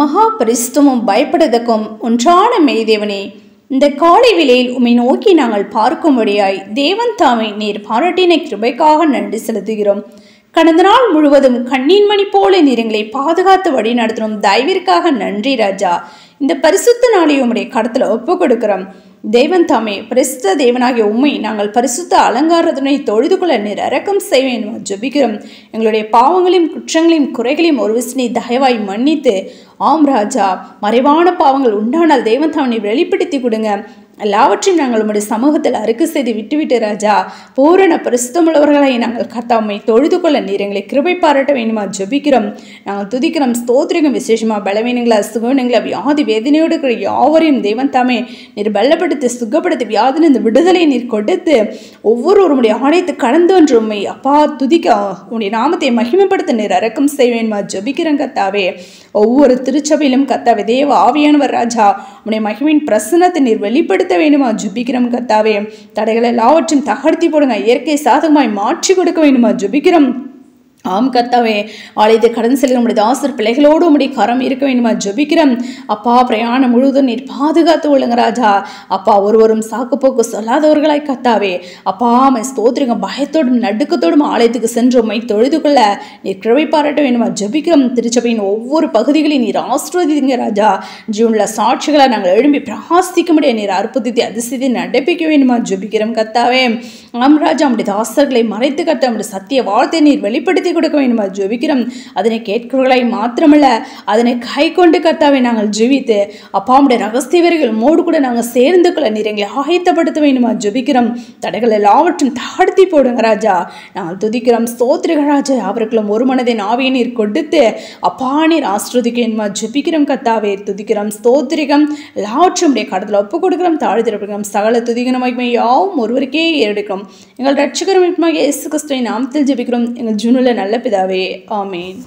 மகா பரிசுத்தமும் பயப்படத்தக்கும் ஒன்றான மெய்தேவனே, இந்த காலை வேளையில் உம்மை நோக்கி நாங்கள் பார்க்கும்படியாய் தேவன் தாமே நீர் பாராட்டின கிருபைக்காக நன்றி செலுத்துகிறோம். கடந்த நாள் முழுவதும் கண்ணீன் மணி போல நீர் எங்களை பாதுகாத்து வழி நடத்தணும் தயவிற்காக நன்றி ராஜா. இந்த பரிசுத்த நாளை உம்முடைய கடத்துல ஒப்பு கொடுக்கிறோம். தேவன் தாமே பரிசுத்த தேவனாகிய உம்மை நாங்கள் பரிசுத்த அலங்காரத்துடனே தொழுது கொள்ள நீர் இரக்கம் செய்வேன் ஜெபிக்கிறோம். எங்களுடைய பாவங்களையும் குற்றங்களையும் குறைகளையும் ஒரு விசனி தயவாய் மன்னித்து, ஆம் ராஜா, மறைவான பாவங்கள் உண்டானால் தேவன் தாமே வெளிப்படுத்தி கொடுங்க. எல்லாவற்றையும் நாங்கள் உம்முடைய சமூகத்தில் அறிக்கை செய்து விட்டுவிட்டு ராஜா, பூரண பரிசுத்தமுள்ளவர்களை நாங்கள் கர்த்தாவை தொழுது கொள்ள நீர் எங்களை கிருபை பாராட்ட வேண்டுமா ஜெபிக்கிறோம். நாங்கள் துதிக்கிறோம், ஸ்தோத்திரிகம். விசேஷமாக பலவீனங்களா சுகவீனங்களா வியாதி வேதனையோடு இருக்கிற யாவரையும் தேவன் தாமே நீர் பலப்படுத்தி சுகப்படுத்தி வியாதிலிருந்து விடுதலை நீர் கொடுத்து ஒவ்வொருவருடைய ஆலயத்தை கடந்து ஒன்று உண்மை அப்பா துதிக்க உன்னுடைய நாமத்தை மகிமைப்படுத்த நீர் இரக்கம் செய்வேன்மா ஜெபிக்கிறோம் கர்த்தாவே. ஒவ்வொரு திருச்சபையிலும் கர்த்தாவே தேவ ஆவியானவர் ராஜா உன்னுடைய மகிமையின் பிரசன்னத்தை நீர் வெளிப்படுத்த வேண்டுமா ஜெபிக்கிறோம் கர்த்தாவே. தடைகள் எல்லாவற்றையும் தகர்த்தி போடுங்க, இயற்கை சாதகமாய் மாற்றி கொடுக்க வேண்டுமா ஜெபிக்கிறோம். ஆம் கர்த்தாவே, ஆலயத்தை கடந்து செல்கிற நம்முடைய தாசர் பிள்ளைகளோடு உம்முடைய கரம் இருக்க வேண்டுமா ஜெபிக்கிறோம். அப்பா பிரயாணம் முழுவதும் நீர் பாதுகாத்து கொள்ளுங்க ராஜா. அப்பா ஒருவரும் சாக்குப்போக்கு சொல்லாதவர்களாய் கர்த்தாவே, அப்பா ஸ்தோத்திரிங்க. பயத்தோடும் நடுக்கத்தோடும் ஆலயத்துக்கு சென்று உம்மை தொழுது கொள்ள நீர் கிருபை பாராட்ட வேண்டுமா ஜெபிக்கிறோம். திருச்சபையின் ஒவ்வொரு பகுதிகளையும் நீர் ஆசீர்வதிங்க ராஜா. ஜீவனுள்ள சாட்சிகளை நாங்கள் எழும்பி பிரகாசிக்க முடிய நீர் அற்புதத்தை அதிசயத்தை நடப்பிக்க வேண்டுமா ஜெபிக்கிறோம் கர்த்தாவே. ஆம் ராஜா, நம்முடைய தாசர்களை மறைத்து கட்ட நம்முடைய சத்திய வார்த்தை நீர் வெளிப்படுத்தி கொடுக்க வேண்டுமா ஜெபிக்கிறோம். அதனை கேட்கிறவர்களாய் மாத்திரமல்ல, அதனை கை கொண்டு கர்த்தாவை நாங்கள் ஜெபித்து அப்பா உம்முடைய ரகசிய வீரர்கள் மோடு கூட நாங்கள் சேர்ந்து கொள்ள நீர் எங்களை ஆயத்தப்படுத்த வேண்டுமா ஜெபிக்கிறோம். தடைகள் எல்லாவற்றும் தாழ்த்தி போடுங்க ராஜா. நாங்கள் துதிக்கிறோம், ஸ்தோத்திரிகள் ராஜா. அவர்களும் ஒரு மனதின் ஆவியை நீர் கொடுத்து அப்பா நீர் ஆசீர்வதிக்க வேண்டுமா ஜெபிக்கிறோம் கர்த்தாவே. துதிக்கிறோம், ஸ்தோத்திரிகம். எல்லாவற்றும் உடைய கடத்தில் ஒப்பு கொடுக்கிறோம், தாழ்த்திருக்கிறோம். சகல துதிகனமாய் யாவும் ஒருவருக்கே ஏறெடுக்கிறோம். எங்கள் ரட்சகரும் இயேசு கிறிஸ்துவின் நாமத்தில் ஜெபிக்கிறோம் எங்கள் ஜீவனுள்ள நல்ல பிதாவே, ஆமென்.